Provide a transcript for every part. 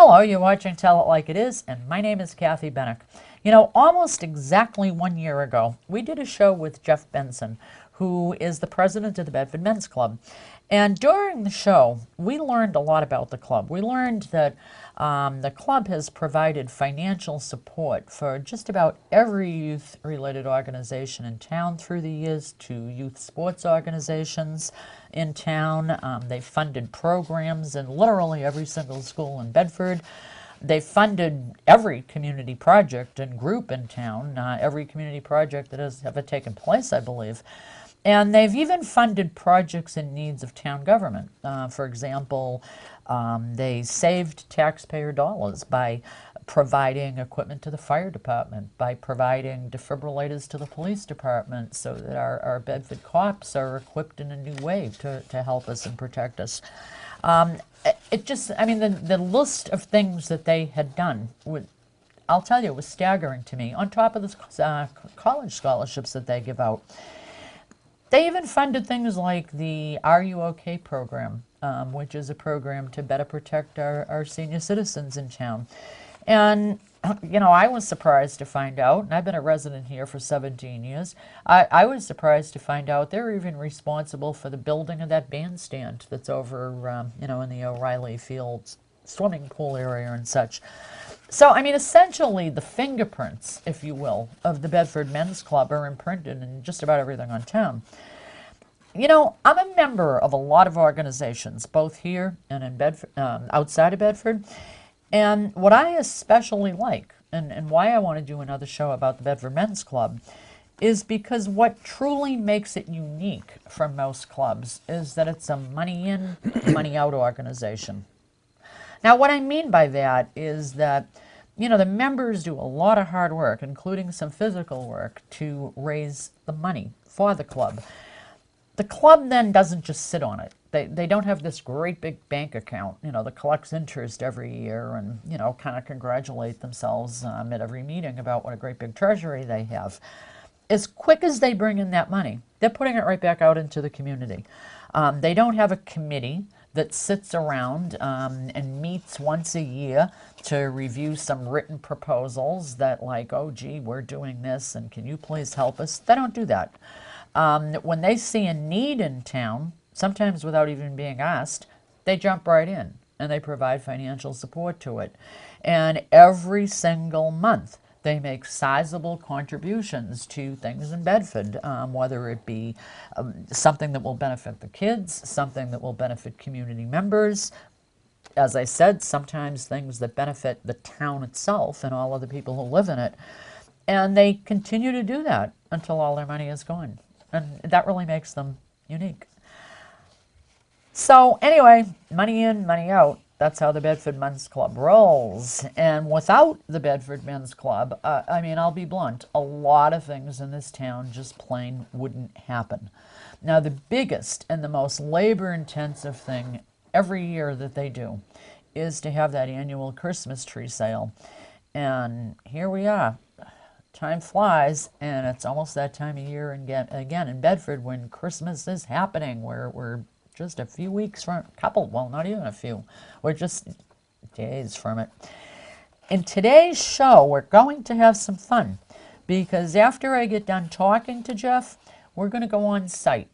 Hello, you're watching Tell It Like It Is, and my name is Kathy Bennick. You know, almost exactly 1 year ago, we did a show with Jeff Benson, who is the president of the Bedford Men's Club. And during the show, we learned a lot about the club. We learned that the club has provided financial support for just about every youth-related organization in town through the years, to youth sports organizations in town. They've funded programs in literally every single school in Bedford. They funded every community project and group in town, every community project that has ever taken place, I believe. And they've even funded projects in needs of town government. For example, they saved taxpayer dollars by providing equipment to the fire department, by providing defibrillators to the police department so that our Bedford cops are equipped in a new way to help us and protect us. The list of things that they had done, I'll tell you, it was staggering to me, on top of the college scholarships that they give out. They even funded things like the Are You OK program, which is a program to better protect our senior citizens in town. And, you know, I was surprised to find out, and I've been a resident here for 17 years, I was surprised to find out they're even responsible for the building of that bandstand that's over, in the O'Reilly Fields swimming pool area and such. So, I mean, essentially the fingerprints, if you will, of the Bedford Men's Club are imprinted in just about everything on town. You know, I'm a member of a lot of organizations, both here and in Bedford, outside of Bedford. And what I especially like, and why I want to do another show about the Bedford Men's Club, is because what truly makes it unique from most clubs is that it's a money in, money out organization. Now, what I mean by that is that, you know, the members do a lot of hard work, including some physical work, to raise the money for the club. The club then doesn't just sit on it. They don't have this great big bank account, you know, that collects interest every year and, you know, kind of congratulate themselves at every meeting about what a great big treasury they have. As quick as they bring in that money, they're putting it right back out into the community. They don't have a committee that sits around and meets once a year to review some written proposals that, like, oh gee, we're doing this and can you please help us? They don't do that. When they see a need in town, sometimes without even being asked, they jump right in and they provide financial support to it. And every single month they make sizable contributions to things in Bedford, whether it be something that will benefit the kids, something that will benefit community members. As I said, sometimes things that benefit the town itself and all of the people who live in it. And they continue to do that until all their money is gone. And that really makes them unique. So anyway, money in, money out. That's how the Bedford Men's Club rolls. And without the Bedford Men's Club, I'll be blunt, a lot of things in this town just plain wouldn't happen. Now, the biggest and the most labor-intensive thing every year that they do is to have that annual Christmas tree sale. And here we are. Time flies, and it's almost that time of year again in Bedford when Christmas is happening. We're just a few weeks from, not even a few. We're just days from it. In today's show, we're going to have some fun because after I get done talking to Jeff, we're going to go on site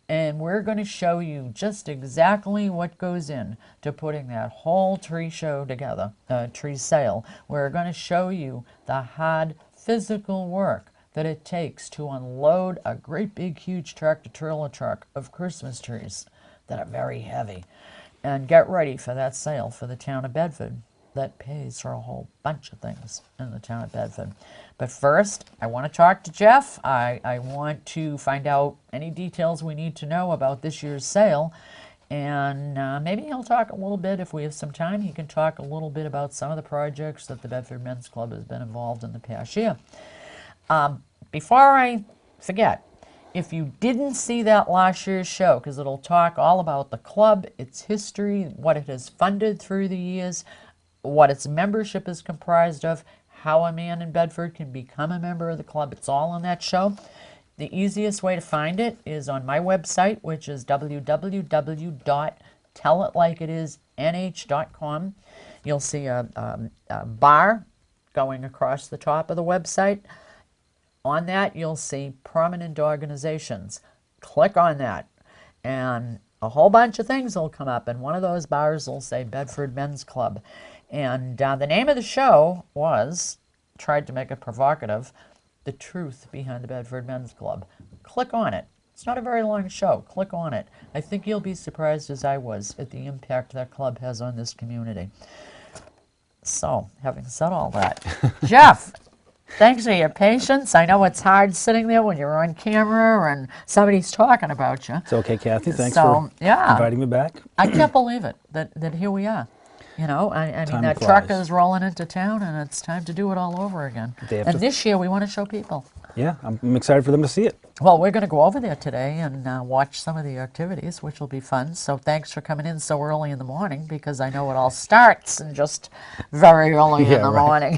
and we're going to show you just exactly what goes in to putting that whole tree show together, tree sale. We're going to show you the hard physical work that it takes to unload a great big huge tractor-trailer truck of Christmas trees that are very heavy, and get ready for that sale for the town of Bedford that pays for a whole bunch of things in the town of Bedford. But first, I want to talk to Jeff. I want to find out any details we need to know about this year's sale, and maybe he'll talk a little bit, if we have some time, he can talk a little bit about some of the projects that the Bedford Men's Club has been involved in the past year. Before I forget, if you didn't see that last year's show, because it'll talk all about the club, its history, what it has funded through the years, what its membership is comprised of, how a man in Bedford can become a member of the club, it's all in that show. The easiest way to find it is on my website, which is www.tellitlikeitisnh.com. You'll see a bar going across the top of the website. On that, you'll see prominent organizations. Click on that, and a whole bunch of things will come up, and one of those bars will say Bedford Men's Club. And the name of the show was, tried to make it provocative, The Truth Behind the Bedford Men's Club. Click on it. It's not a very long show. Click on it. I think you'll be surprised as I was at the impact that club has on this community. So, having said all that, Jeff, thanks for your patience. I know it's hard sitting there when you're on camera and somebody's talking about you. It's okay, Kathy. Thanks for inviting me back. I can't believe it, that here we are. You know, I mean, that flies. truck is rolling into town, and it's time to do it all over again. And this year, we want to show people. Yeah, I'm excited for them to see it. Well, we're going to go over there today and watch some of the activities, which will be fun. So thanks for coming in so early in the morning, because I know it all starts in just very early in the morning.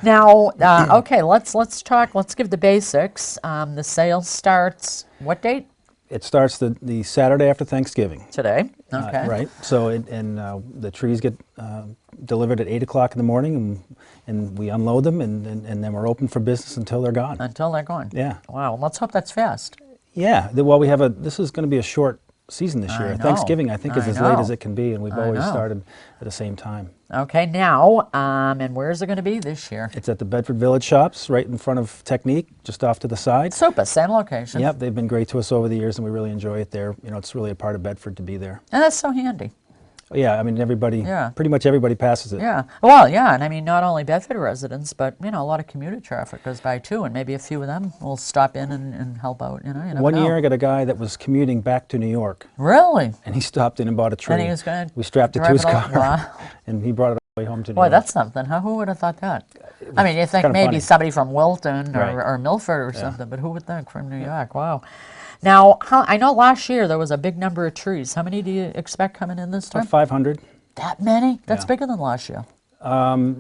Now, okay, let's talk. Let's give the basics. The sale starts what date? It starts the Saturday after Thanksgiving. Today, okay. Right. So, the trees get delivered at 8 o'clock in the morning, and we unload them, and then we're open for business until they're gone. Until they're gone. Yeah. Wow. Let's hope that's fast. Yeah. Well, this is going to be a short season this year. I know. Thanksgiving, I think, is as late as it can be, and we've always started at the same time. Okay, now, and where is it going to be this year? It's at the Bedford Village Shops, right in front of Technique, just off to the side. Super, same location. Yep, they've been great to us over the years, and we really enjoy it there. You know, it's really a part of Bedford to be there. And that's so handy. Yeah, I mean, pretty much everybody passes it. Yeah, well, yeah, and I mean, not only Bedford residents, but, you know, a lot of commuter traffic goes by too, and maybe a few of them will stop in and help out, you know. One year I got a guy that was commuting back to New York. Really? And he stopped in and bought a tree. And he was going to We strapped it to his car, wow. and he brought it all the way home to New Boy, York. that's something, huh? Who would have thought that? I mean, you think maybe somebody from Wilton or Milford or something, but who would think from New York? Wow. Now, I know last year there was a big number of trees. How many do you expect coming in this time? About 500. That many? That's bigger than last year. I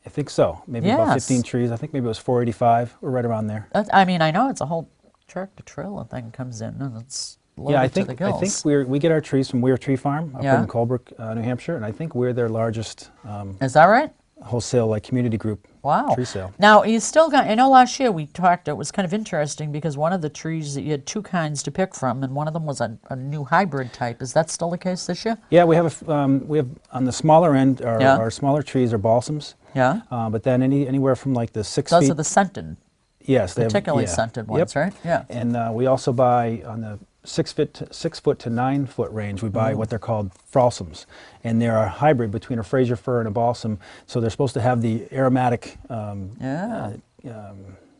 think so. Maybe about 15 trees. I think maybe it was 485. We're right around there. I mean, I know it's a whole tractor trailer thing comes in, and it's loaded to the gills. I think we get our trees from Weir Tree Farm up in Colebrook, New Hampshire, and I think we're their largest. Is that right? Wholesale community group. Wow. Tree sale. Now, you still got, I know last year we talked, it was kind of interesting because one of the trees, you had two kinds to pick from, and one of them was a new hybrid type. Is that still the case this year? Yeah, we have on the smaller end, our smaller trees are balsams. Yeah. But then anywhere from like the 6 Those feet. are the scented. Yes. Particularly scented ones, right? Yeah. And we also buy on the 6 foot to 9 foot range, we buy what they're called fralsums, and they're a hybrid between a Fraser fir and a balsam. So they're supposed to have the aromatic,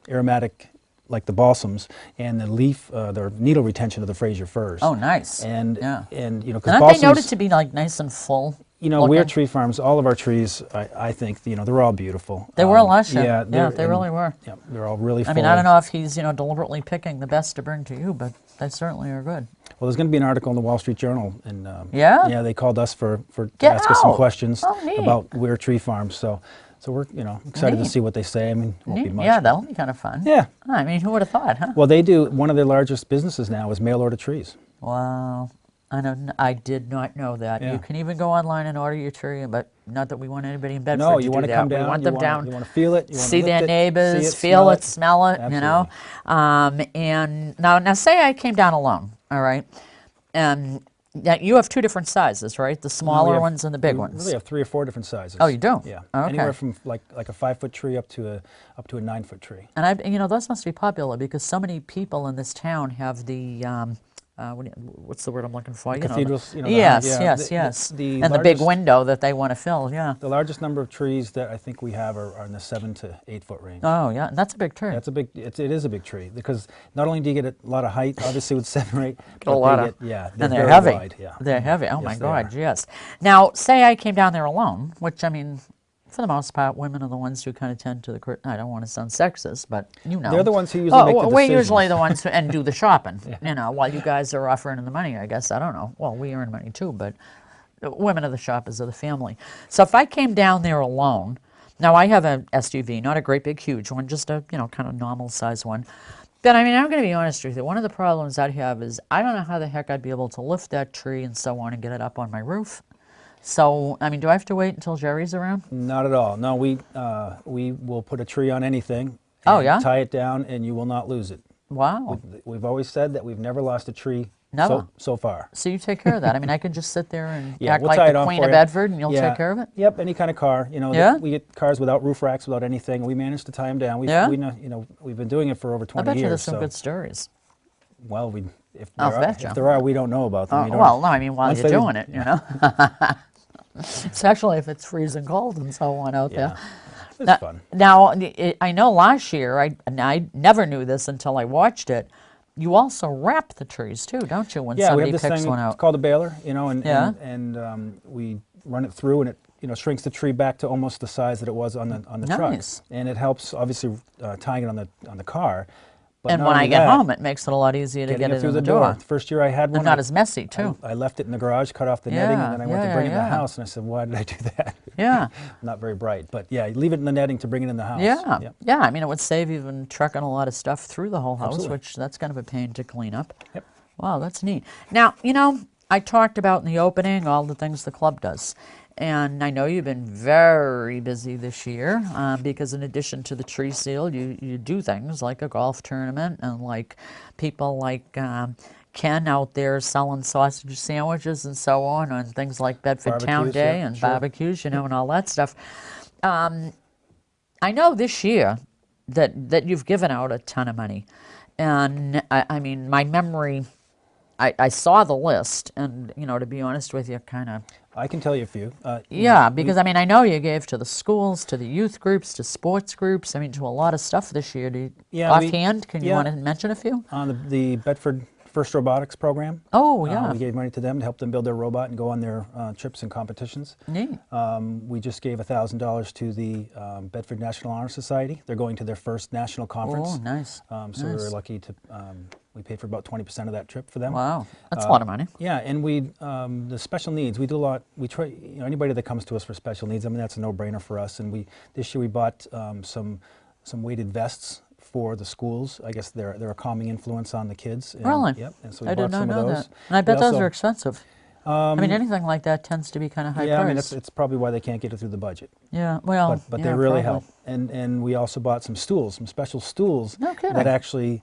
aromatic like the balsams, and the leaf, the needle retention of the Fraser firs. Oh, nice. And you know, because aren't balsams, they noted to be like nice and full? You know, Weir Tree Farms, all of our trees, I think, you know, they're all beautiful. They were last year. Yeah, they really were. Yeah, they're all really full. I mean, I don't know if he's, you know, deliberately picking the best to bring to you, but they certainly are good. Well, there's going to be an article in the Wall Street Journal, and yeah, they called us to ask us some questions about Weir Tree Farms. So we're, you know, excited to see what they say. I mean, it won't be much. Yeah, that'll be kind of fun. Yeah. I mean, who would have thought, huh? Well, they do. One of their largest businesses now is mail order trees. Wow. I did not know that. Yeah. You can even go online and order your tree, but not that we want anybody in Bedford No, to you do want to that. come down. We want them down. You want to feel it. You want see to their lift neighbors, it, see it, feel it, smell it. Absolutely. You know. And now say I came down alone. All right. And you have two different sizes, right? The smaller ones and the big ones. We really have 3 or 4 different sizes. Oh, you do? Yeah. Okay. Anywhere from like a 5-foot tree up to a 9 foot tree. And you know, those must be popular because so many people in this town have the what's the word I'm looking for? Cathedrals. Yes. And the big window that they want to fill. Yeah. The largest number of trees that I think we have are in the 7 to 8 foot range. Oh yeah, and that's a big tree. That's a big. It is a big tree because not only do you get a lot of height, obviously with 7 or 8, a lot of, they're and they're very heavy. Wide, yeah. They're heavy. Oh my Yes, God, yes. Now, say I came down there alone, which I mean, for the most part, women are the ones who kind of tend to I don't want to sound sexist, but you know. They're the ones who usually make the decisions. We're usually the ones who do the shopping, you know, while you guys are off earning the money, I guess. I don't know. Well, we earn money too, but women are the shoppers of the family. So if I came down there alone, now I have an SUV, not a great big huge one, just a, you know, kind of normal size one. But I mean, I'm going to be honest with you. One of the problems I'd have is I don't know how the heck I'd be able to lift that tree and so on and get it up on my roof. So, I mean, do I have to wait until Jerry's around? Not at all. No, we will put a tree on anything. Oh, and yeah? tie it down, and you will not lose it. Wow. We've always said that we've never lost a tree Never. so far. So you take care of that. I mean, I can just sit there and Yeah, act we'll like tie it the on Queen for of you. Bedford, and you'll Yeah. take care of it? Yep, any kind of car. You know, Yeah? we get cars without roof racks, without anything. We manage to tie them down. Yeah? We know, you know, we've been doing it for over I 20 bet you years. there's some so, good stories. well, if I'll there, are, bet you. if there are, we don't know about them. Oh, We don't- well, no, I mean, while once you're they- doing it, you know? Especially if it's freezing cold and so on out Yeah, there. it's fun. Now, I know last year, and I never knew this until I watched it, you also wrap the trees too, don't you, when Yeah, we somebody have this picks thing. one It's out? called a baler, you know, Yeah. and we run it through, and it shrinks the tree back to almost the size that it was on the truck, Nice. and it helps obviously tying it on the car. But And not when I only get that, home, it makes it a lot easier to getting get it through in the the door. The first year I had one, And not as messy, too. I left it in the garage, cut off the netting, and then I went to Yeah, bring it in the yeah. house, and I said, why did I do that? Yeah. Not very bright, but yeah, you leave it in the netting to bring it in the house. Yeah, Yep. yeah. I mean, it would save even trucking a lot of stuff through the whole house, Absolutely. which that's kind of a pain to clean up. Yep. Wow, that's neat. Now, I talked about in the opening all the things the club does. And I know you've been very busy this year because in addition to the tree seal, you do things like a golf tournament and like people like Ken out there selling sausage sandwiches and so on, and things like Bedford Town Barbecues, Day yeah, and sure. barbecues, and all that stuff. I know this year that you've given out a ton of money. And I mean, my memory, I saw the list, and, to be honest with you, kind of, I can tell you a few. yeah, because I mean, I know you gave to the schools, to the youth groups, to sports groups, I mean, to a lot of stuff this year. Offhand, can you yeah. want to mention a few? On the Bedford First Robotics program. Oh, yeah. We gave money to them to help them build their robot and go on their trips and competitions. Neat. We just gave $1,000 to the Bedford National Honor Society. They're going to their first national conference. Oh, nice. So we were lucky to, we paid for about 20% of that trip for them. Wow, that's a lot of money. Yeah, and the special needs, we do a lot, we try, anybody that comes to us for special needs, I mean, that's a no-brainer for us. And this year we bought some weighted vests for the schools. I guess they're a calming influence on the kids. And, Really? Yep. And so we I bought did not some know of those. that. And I bet We those also- are expensive. I mean, anything like that tends to be kind of high Yeah, price. I mean, it's probably why they can't get it through the budget. Yeah, well, But yeah, they really probably. help. And we also bought some stools, some special stools No kidding. that actually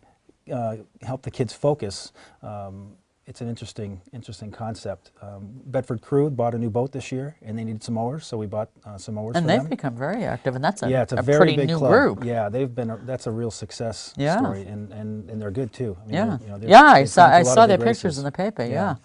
help the kids focus. It's an interesting concept. Bedford Crew bought a new boat this year, and they needed some mowers, so we bought some mowers And for they've them. become very active, and that's Yeah, it's a a very pretty big new club. group. Yeah, that's a real success Yeah. story, and they're good too. I mean, Yeah, they're- yeah. I they've saw gone to a lot I saw of their big pictures races. in the paper. Yeah.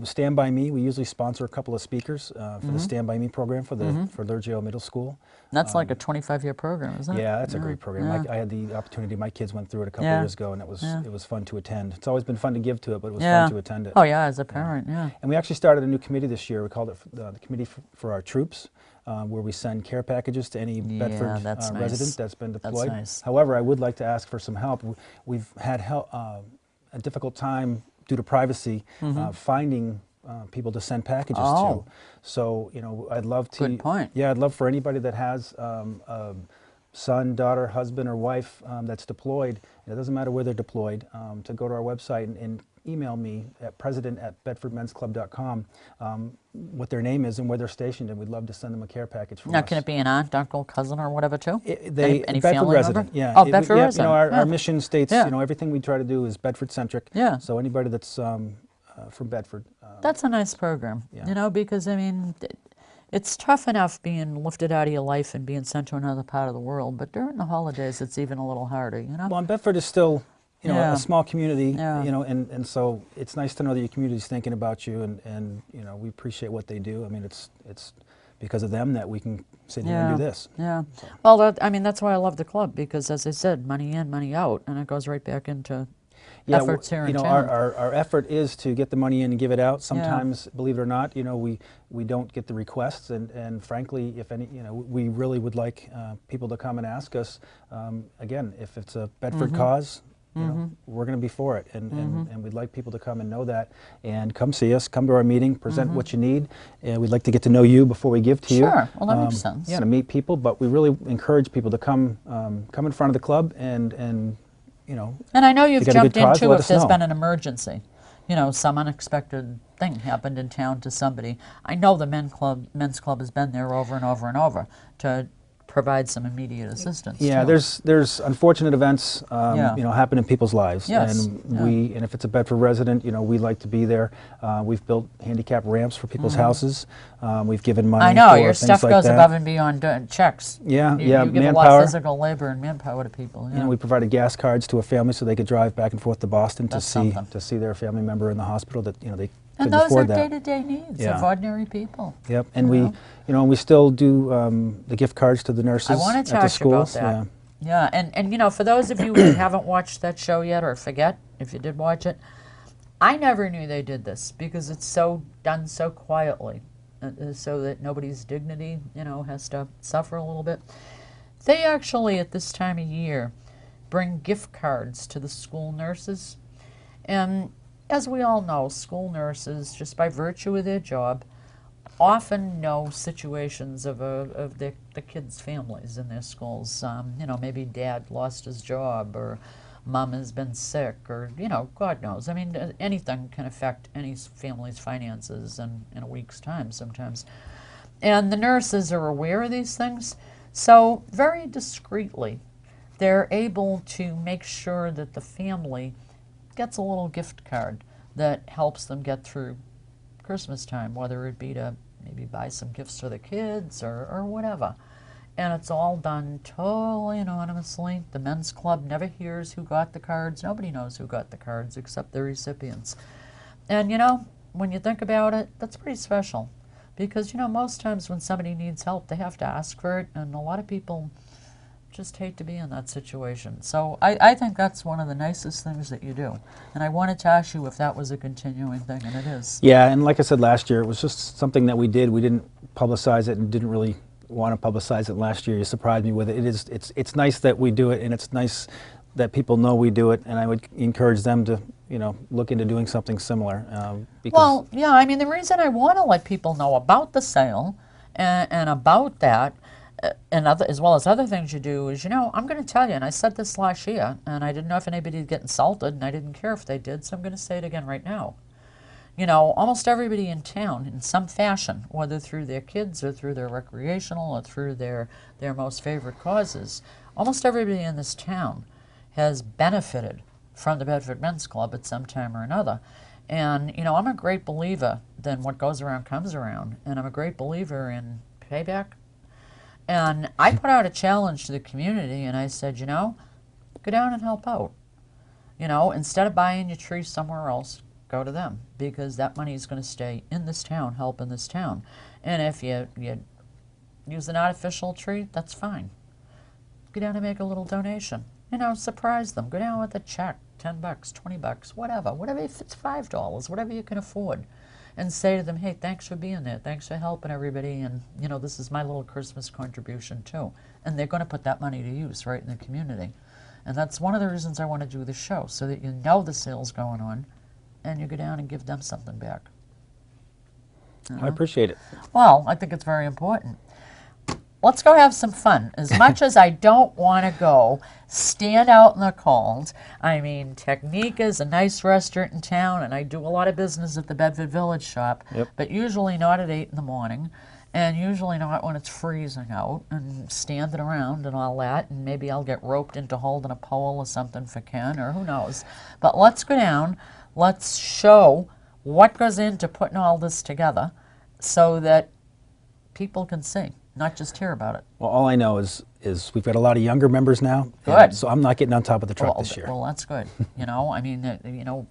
Stand By Me, we usually sponsor a couple of speakers for Mm-hmm. the Stand By Me program for Lurgio Middle School. And that's like a 25-year program, isn't it? Yeah, that's a great program. Yeah. I had the opportunity, my kids went through it a couple Yeah. years ago, and it was Yeah. it was fun to attend. It's always been fun to give to it, but it was Yeah. fun to attend it. Oh yeah, as a parent, yeah. And we actually started a new committee this year. We called it the Committee for Our Troops, where we send care packages to any Yeah, Bedford that's nice. resident that's been deployed. nice. However, I would like to ask for some help. We've had a difficult time due to privacy finding people to send packages Oh. to. So, I'd love to. Good point. Yeah, I'd love for anybody that has a son, daughter, husband, or wife that's deployed, and it doesn't matter where they're deployed, to go to our website and email me at president@bedfordmensclub.com what their name is and where they're stationed, and we'd love to send them a care package from Now, us. can it be an aunt, uncle, cousin, or whatever too? Any Bedford family resident, member? yeah. Oh, Bedford yeah, resident. Our Yeah. mission states, Yeah. everything we try to do is Bedford-centric. Yeah. So anybody that's from Bedford. That's a nice program, Yeah. because I mean, it's tough enough being lifted out of your life and being sent to another part of the world, but during the holidays, it's even a little harder, Well, and Bedford is still, Yeah. a small community, Yeah. and so it's nice to know that your community's thinking about you, and we appreciate what they do. I mean, it's because of them that we can sit here and do this. Yeah. Well, that's why I love the club, because as I said, money in, money out, and it goes right back into efforts here in town. Our effort is to get the money in and give it out. Sometimes, believe it or not, we don't get the requests, and frankly, if any, we really would like people to come and ask us. Again, if it's a Bedford cause, we're going to be for it, and we'd like people to come and know that, and come see us, come to our meeting, present what you need, and we'd like to get to know you before we give to you. Sure. Well, that makes sense. Yeah, to meet people, but we really encourage people to come in front of the club and And I know you've got a good jumped in cause, too let if us there's know. been an emergency. you know, some unexpected thing happened in town to somebody. I know the men's club has been there over and over and over to provide some immediate assistance. Yeah, too. there's unfortunate events, Yeah. you know, happen in people's lives, Yes, and yeah. and if it's a Bedford resident, you know, we like to be there. We've built handicap ramps for people's houses. We've given money I know for your things stuff like goes that. above and beyond checks. Yeah, you, yeah, you give a lot manpower. of physical labor and manpower to people. Yeah. You know, we provided gas cards to a family so they could drive back and forth to Boston That's something. to see their family member in the hospital that, you know, they And couldn't those are afford that. day-to-day needs Yeah. of ordinary people. Yep, and you we, know? you know, and we still do the gift cards to the nurses I want at to the talk about schools. that. Yeah. Yeah, and you know, for those of you who haven't watched that show yet, or forget if you did watch it, I never knew they did this because it's so done so quietly, so that nobody's dignity, you know, has to suffer a little bit. They actually, at this time of year, bring gift cards to the school nurses. And as we all know, school nurses, just by virtue of their job, often know situations of the kids' families in their schools. You know, maybe dad lost his job, or mom has been sick, or, you know, God knows. I mean, anything can affect any family's finances in a week's time sometimes. And the nurses are aware of these things, so very discreetly, they're able to make sure that the family gets a little gift card that helps them get through Christmas time, whether it be to maybe buy some gifts for the kids or whatever. And it's all done totally anonymously. The men's club never hears who got the cards. Nobody knows who got the cards except the recipients. And you know, when you think about it, that's pretty special. Because, you know, most times when somebody needs help, they have to ask for it, and a lot of people just hate to be in that situation. So I think that's one of the nicest things that you do. And I wanted to ask you if that was a continuing thing, and it is. Yeah, and like I said last year, it was just something that we did. We didn't publicize it and didn't really want to publicize it last year. You surprised me with it. It's nice that we do it, and it's nice that people know we do it, and I would encourage them to, you know, look into doing something similar. Because Well, yeah, I mean, the reason I want to let people know about the sale and about that, and as well as other things you do, is, you know, I'm going to tell you, and I said this last year, and I didn't know if anybody would get insulted, and I didn't care if they did, so I'm going to say it again right now. You know, almost everybody in town, in some fashion, whether through their kids or through their recreational or through their most favorite causes, almost everybody in this town has benefited from the Bedford Men's Club at some time or another. And, you know, I'm a great believer that what goes around comes around, and I'm a great believer in payback. And I put out a challenge to the community, and I said, you know, go down and help out. You know, instead of buying your tree somewhere else, go to them, because that money is going to stay in this town, help in this town. And if you use an artificial tree, that's fine. Go down and make a little donation. You know, surprise them. Go down with a check, $10, $20, whatever, if it's $5, whatever you can afford. And say to them, hey, thanks for being there. Thanks for helping everybody. And, you know, this is my little Christmas contribution, too. And they're going to put that money to use right in the community. And that's one of the reasons I want to do the show, so that you know the sale's going on, and you go down and give them something back. I appreciate it. Well, I think it's very important. Let's go have some fun. As much as I don't want to go stand out in the cold, I mean, Technique is a nice restaurant in town, and I do a lot of business at the Bedford Village shop, Yep. but usually not at 8 in the morning, and usually not when it's freezing out, and standing around and all that, and maybe I'll get roped into holding a pole or something for Ken, or who knows. But let's go down, let's show what goes into putting all this together so that people can see, not just hear about it. Well, all I know is we've got a lot of younger members now. Good. So I'm not getting on top of the truck this year. Well, that's good. You know, I mean, you know,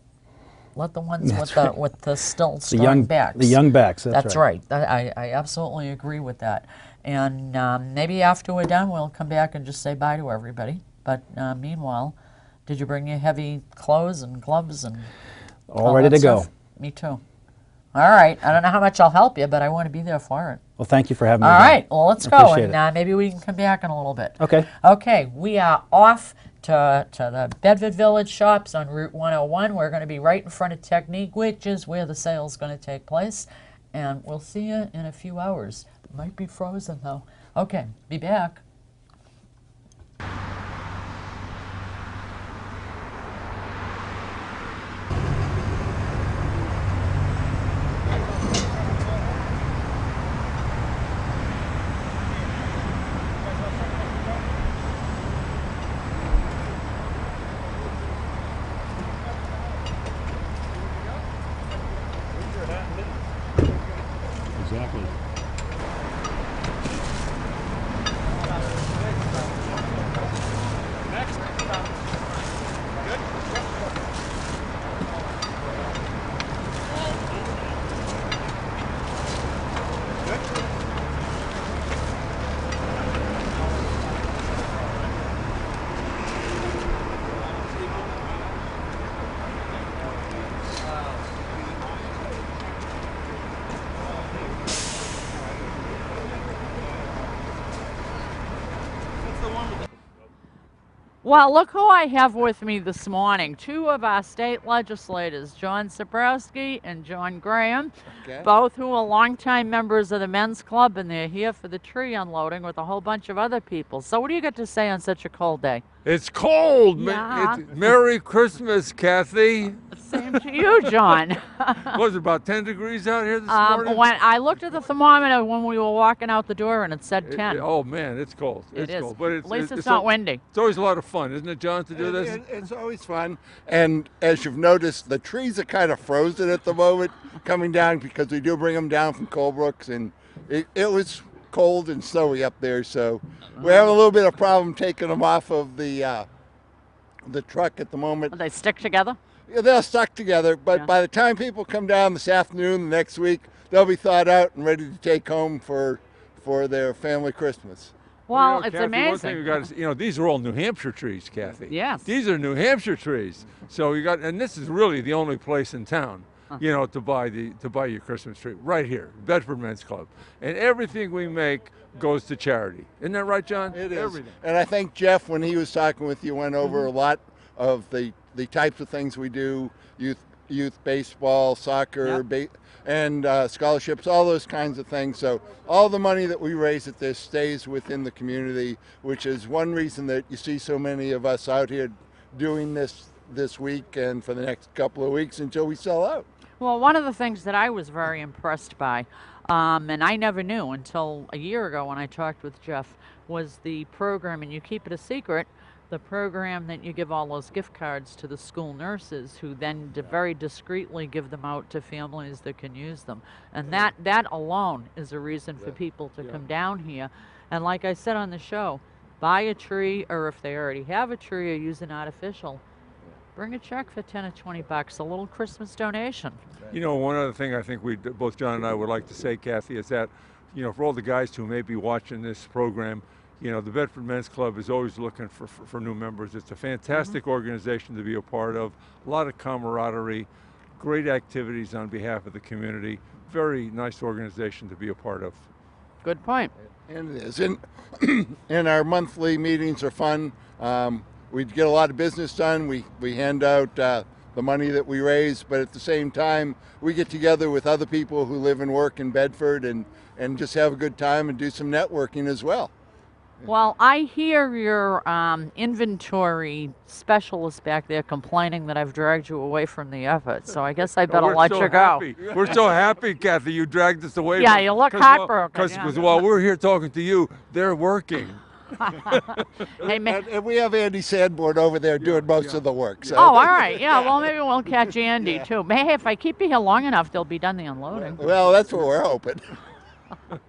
let the ones That's with right. with the still The strong backs. The young backs, That's right. I absolutely agree with that. And maybe after we're done, we'll come back and just say bye to everybody. But meanwhile, did you bring your heavy clothes and gloves and All ready to go. stuff? Me too. All right. I don't know how much I'll help you, but I want to be there for it. Well, thank you for having me. All again. right. Well, let's I go, appreciate and maybe we can come back in a little bit. Okay. Okay. We are off to the Bedford Village shops on Route 101. We're going to be right in front of Technique, which is where the sale's going to take place. And we'll see you in a few hours. Might be frozen, though. Okay. Be back. Well, look who I have with me this morning. Two of our state legislators, John Sabrowski and John Graham, Okay. both who are longtime members of the men's club, and they're here for the tree unloading with a whole bunch of other people. So what do you got to say on such a cold day? It's cold. Yeah. Merry Christmas, Kathy. Same to you, John. Was it about 10 degrees out here this morning? When I looked at the thermometer when we were walking out the door, and it said 10. Oh man, it's cold. It It's is. cold, but At least it's not windy. It's always a lot of fun, isn't it, John, to do this? It's always fun. And as you've noticed, the trees are kind of frozen at the moment coming down because we do bring them down from Colebrook's. And it was cold and snowy up there. So we're having a little bit of problem taking them off of the truck at the moment. They stick together? Yeah, they're stuck together, but Yeah. by the time people come down this afternoon, the next week, they'll be thawed out and ready to take home for their family Christmas. Well, You know, it's Kathy, amazing. One thing you got to, these are all New Hampshire trees, Kathy. Yes. These are New Hampshire trees. So you got, and this is really the only place in town, to buy your Christmas tree right here, Bedford Men's Club, and everything we make goes to charity. Isn't that right, John? It is. Everything. And I think Jeff, when he was talking with you, went over a lot of the types of things we do: youth baseball, soccer, and scholarships, all those kinds of things. So all the money that we raise at this stays within the community, which is one reason that you see so many of us out here doing this week and for the next couple of weeks until we sell out. Well, one of the things that I was very impressed by, and I never knew until a year ago when I talked with Jeff, was the program, and you keep it a secret, the program that you give all those gift cards to the school nurses who then very discreetly give them out to families that can use them. And that alone is a reason for people to come down here. And like I said on the show, buy a tree, or if they already have a tree or use an artificial, bring a check for 10 or 20 bucks, a little Christmas donation. You know, one other thing I think both John and I would like to say, Kathy, is that, for all the guys who may be watching this program, the Bedford Men's Club is always looking for new members. It's a fantastic organization to be a part of, a lot of camaraderie, great activities on behalf of the community, very nice organization to be a part of. Good point. And it is. And our monthly meetings are fun. We get a lot of business done. We hand out the money that we raise, but at the same time, we get together with other people who live and work in Bedford and just have a good time and do some networking as well. Well, I hear your inventory specialist back there complaining that I've dragged you away from the effort, so I guess I better We're let so you go. happy. We're so happy, Kathy, you dragged us away. Yeah, you look heartbroken, Because yeah. while we're here talking to you, they're working. Hey, And we have Andy Sanborn over there doing most of the work. So. oh, all right. Yeah, well, maybe we'll catch Andy, too. Hey, if I keep you here long enough, they'll be done the unloading. Well, that's what we're hoping.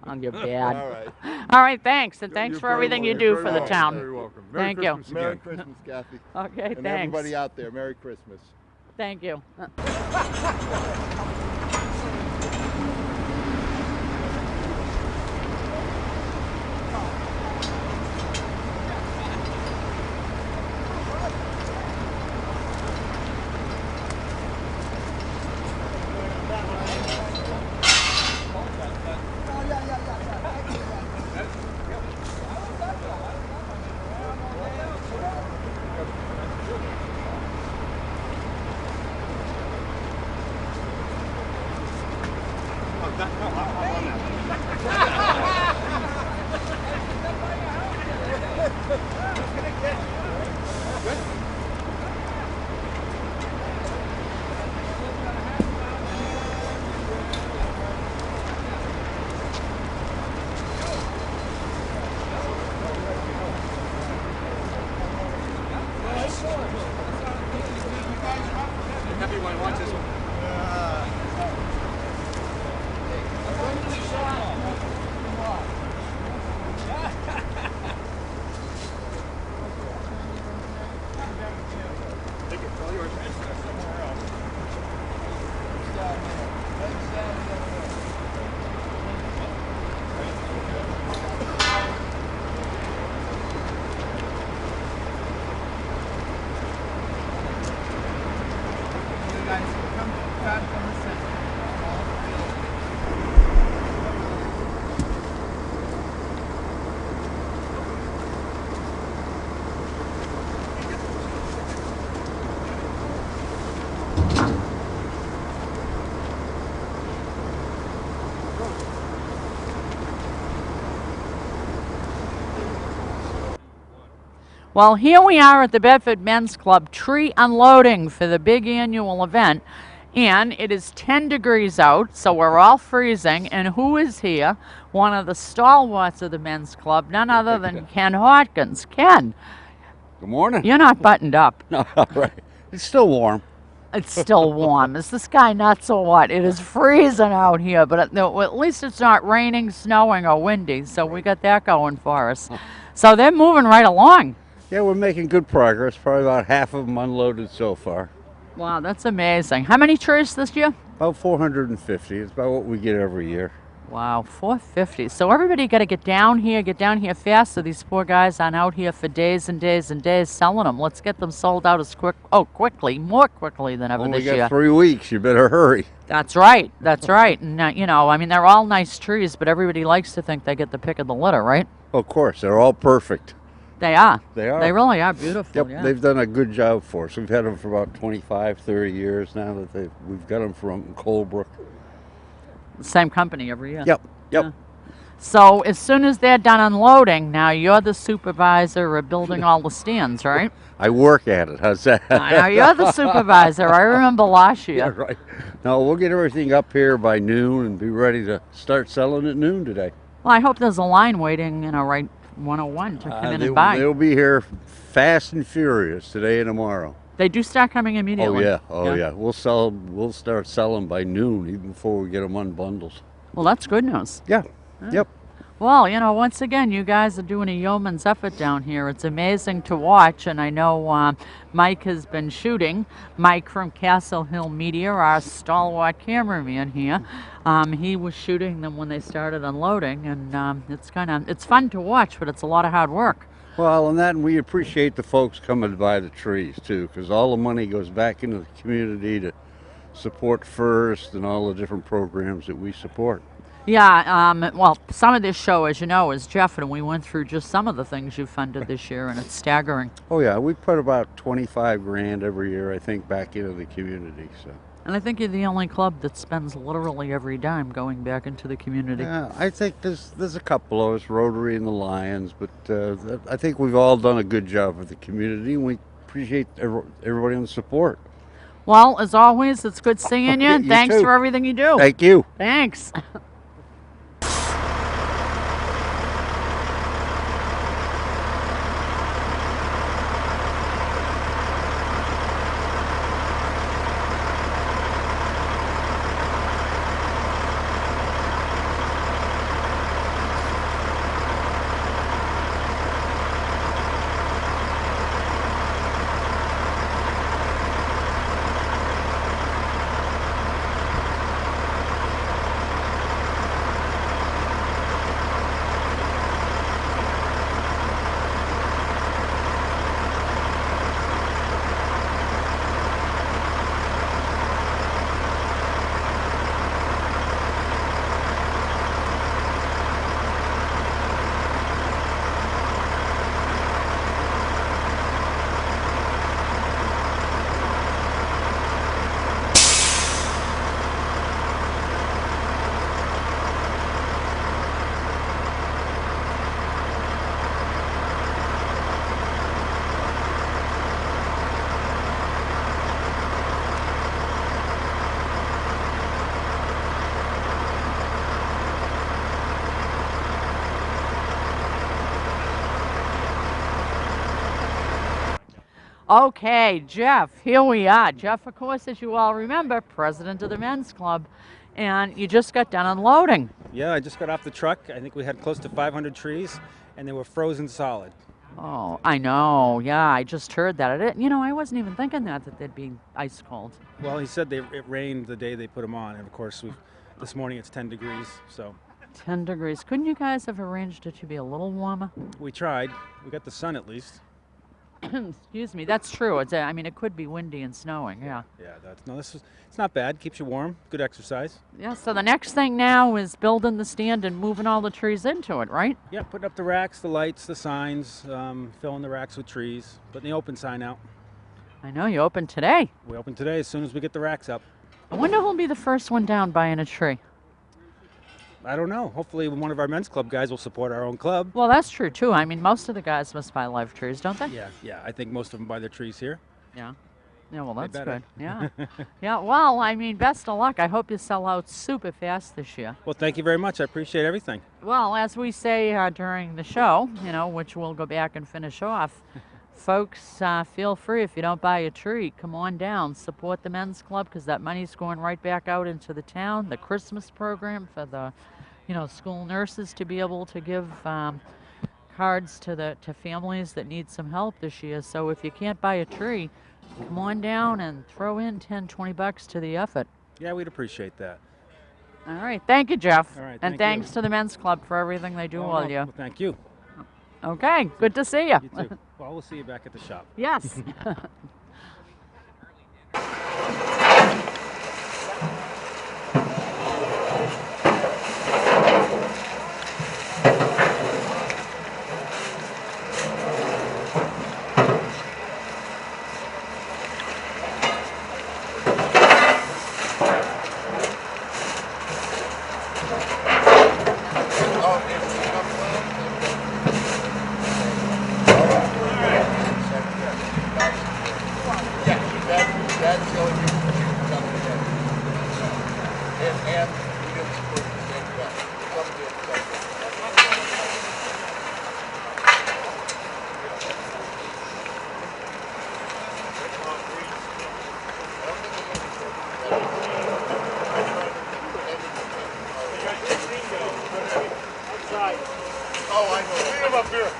Oh, you're bad. All right. All right, thanks, and thanks You're for very everything you welcome. do You're for very the welcome. town. Very welcome. Merry Thank you. Christmas Merry again. Christmas, Kathy. Okay, And thanks. everybody out there, Merry Christmas. Thank you. Guys, Well, here we are at the Bedford Men's Club tree unloading for the big annual event. And it is 10 degrees out, so we're all freezing. And who is here? One of the stalwarts of the men's club, none other than Ken Hodkins. Ken, Good morning. you're not buttoned up. No, right. It's still warm. It's still warm. Is this guy nuts or what? It is freezing out here, but at least it's not raining, snowing, or windy, so we got that going for us. So they're moving right along. Yeah, we're making good progress. Probably about half of them unloaded so far. Wow, that's amazing. How many trees this year? About 450. It's about what we get every year. Wow, 450. So everybody got to get down here fast so these poor guys aren't out here for days and days and days selling them. Let's get them sold out as quickly, more quickly than ever Only this got year. 3 weeks. You better hurry. That's right, that's right. And, I mean, they're all nice trees, but everybody likes to think they get the pick of the litter, right? Of course, they're all perfect. They are. They are. They really are beautiful, Yep, yeah. they've done a good job for us. We've had them for about 25, 30 years now that we've got them from Colebrook. Same company every year. Yep. Yeah. So as soon as they're done unloading, now you're the supervisor of building all the stands, right? I work at it. How's that? I know you're the supervisor. I remember last year. Yeah, right. No, we'll get everything up here by noon and be ready to start selling at noon today. Well, I hope there's a line waiting, right 101 to come in and buy. They'll be here fast and furious today and tomorrow. They do start coming immediately. Oh yeah. We'll start selling by noon, even before we get them on bundles. Well, that's good news. Yeah. Yep. Well, once again, you guys are doing a yeoman's effort down here. It's amazing to watch, and I know Mike has been shooting. Mike from Castle Hill Media, our stalwart cameraman here, he was shooting them when they started unloading, and it's fun to watch, but it's a lot of hard work. Well, and we appreciate the folks coming to buy the trees too, because all the money goes back into the community to support First and all the different programs that we support. Yeah, well, some of this show, as you know, is Jeff, and we went through just some of the things you funded this year, and it's staggering. Oh yeah, we put about 25 grand every year, I think, back into the community. So. And I think you're the only club that spends literally every dime going back into the community. Yeah, I think there's a couple of us, Rotary and the Lions, but I think we've all done a good job with the community, and we appreciate everybody on the support. Well, as always, it's good seeing you. You Thanks too. for everything you do. Thank you. Thanks. Okay, Jeff, here we are. Jeff, of course, as you all remember, president of the men's club, and you just got done unloading. Yeah, I just got off the truck. I think we had close to 500 trees, and they were frozen solid. Oh, I know. Yeah, I just heard that. I wasn't even thinking that they'd be ice cold. Well, he said it rained the day they put them on, and of course, this morning it's 10 degrees, so 10 degrees. Couldn't you guys have arranged it to be a little warmer? we tried. We got the sun at least. Excuse me. That's true. It could be windy and snowing. Yeah. Yeah, it's not bad. Keeps you warm. Good exercise. Yeah. So the next thing now is building the stand and moving all the trees into it, right? Yeah, putting up the racks, the lights, the signs, filling the racks with trees, putting the open sign out. I know you opened today. We open today as soon as we get the racks up. I wonder who'll be the first one down buying a tree. I don't know. Hopefully one of our men's club guys will support our own club. Well, that's true too. I mean, most of the guys must buy live trees, don't they? Yeah. I think most of them buy their trees here. Yeah. Yeah, well, They that's better. good. Yeah. Yeah, well, I mean, best of luck. I hope you sell out super fast this year. Well, thank you very much. I appreciate everything. Well, as we say during the show, which we'll go back and finish off, folks, feel free. If you don't buy a tree, come on down, support the men's club, because that money's going right back out into the town. The Christmas program for the, school nurses to be able to give cards to families that need some help this year. So if you can't buy a tree, come on down and throw in 10, 20 bucks to the effort. Yeah, we'd appreciate that. All right. Thank you, Jeff. All right, and thank thanks you. to the men's club for everything they do Oh, all no, year. well, thank you. Okay. Good to see you. You too. Well, we'll see you back at the shop. Yes. That's the only reason we didn't come together. And we didn't support the same guy. Some did, some didn't. Oh, I know. Bring him up here.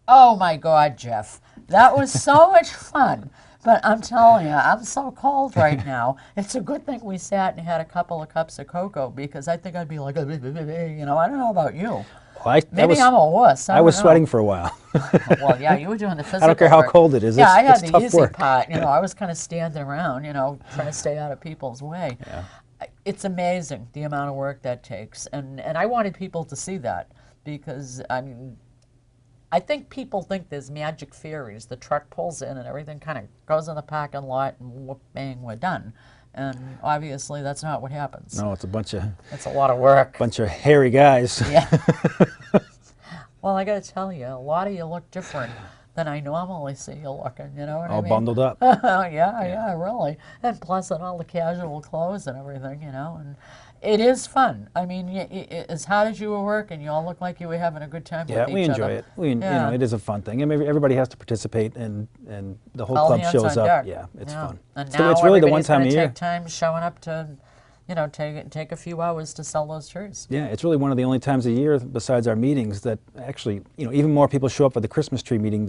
Oh my God, Jeff. That was so much fun. But I'm telling you, I'm so cold right now. It's a good thing we sat and had a couple of cups of cocoa, because I think I'd be like, I don't know about you. Well, Maybe I'm a wuss. I was don't know. sweating for a while. Well, yeah, you were doing the physical I don't care how work. cold it is. Yeah, I had it's the tough easy work. part. I was kind of standing around, trying to stay out of people's way. Yeah. It's amazing the amount of work that takes, and I wanted people to see that, because I think people think there's magic fairies. The truck pulls in and everything kind of goes in the parking lot and whoop, bang, we're done. And obviously that's not what happens. No, it's a bunch of lot of work. hairy guys. Yeah. Well, I got to tell you, a lot of you look different than I normally see you looking, you know what I All mean? bundled up. Yeah, really. And plus in all the casual clothes and everything, and it is fun. I mean, as hard as you were working, you all look like you were having a good time Yeah, with each we enjoy other. it. You know, it is a fun thing. I mean, everybody has to participate, and the whole All club hands shows on up. deck. Yeah, it's Yeah. fun. And It's now it's really the one everybody's time a gonna year. take time showing up to, take a few hours to sell those trees. Yeah, it's really one of the only times a year, besides our meetings, that actually, even more people show up for the Christmas tree meeting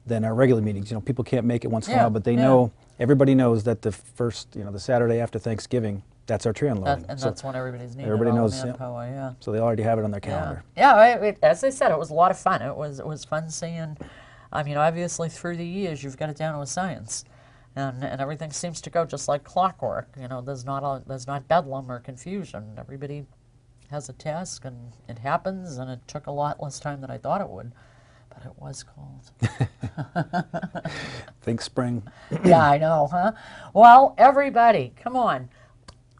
than our regular meetings. People can't make it once in a Yeah, while, but they yeah. know, everybody knows that the first, the Saturday after Thanksgiving, that's our tree unloading. And So that's when everybody's needed. everybody all knows, the yeah. manpower, yeah. So they already have it on their Yeah, calendar. yeah. As I said, it was a lot of fun. It was fun seeing. I mean, obviously through the years, you've got it down to a science, and everything seems to go just like clockwork. You know, there's not bedlam or confusion. Everybody has a task, and it happens. And it took a lot less time than I thought it would, but it was cold. Think spring. Yeah, I know, huh? Well, everybody, come on.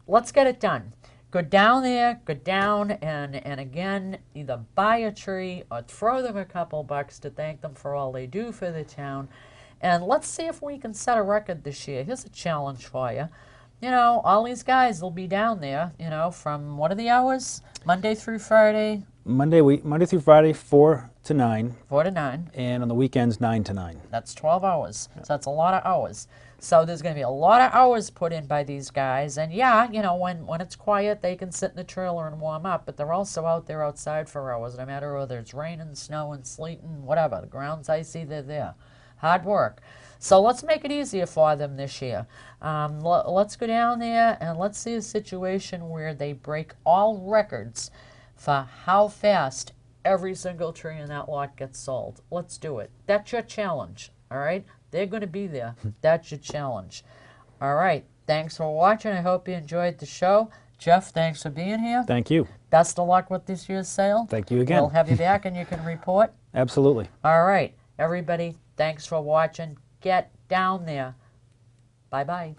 Let's get it done. Go down there, go down, and again, either buy a tree or throw them a couple bucks to thank them for all they do for the town. And let's see if we can set a record this year. Here's a challenge for you. You know, all these guys will be down there, you know, from what are the hours? Monday through Friday, Monday through Friday, 4 to 9, 4 to 9. and on the weekends, 9 to 9. That's 12 hours. So that's a lot of hours. So there's going to be a lot of hours put in by these guys. And yeah, you know, when it's quiet, they can sit in the trailer and warm up. But they're also out there outside for hours, no matter whether it's raining, snowing, sleeting, whatever. The ground's icy, they're there. Hard work. So let's make it easier for them this year. Let's go down there and let's see a situation where they break all records for how fast every single tree in that lot gets sold. Let's do it. That's your challenge, all right? They're going to be there. That's your challenge. All right. Thanks for watching. I hope you enjoyed the show. Jeff, thanks for being here. Thank you. Best of luck with this year's sale. Thank you again. We'll have you back and you can report. Absolutely. All right. Everybody, thanks for watching. Get down there. Bye-bye.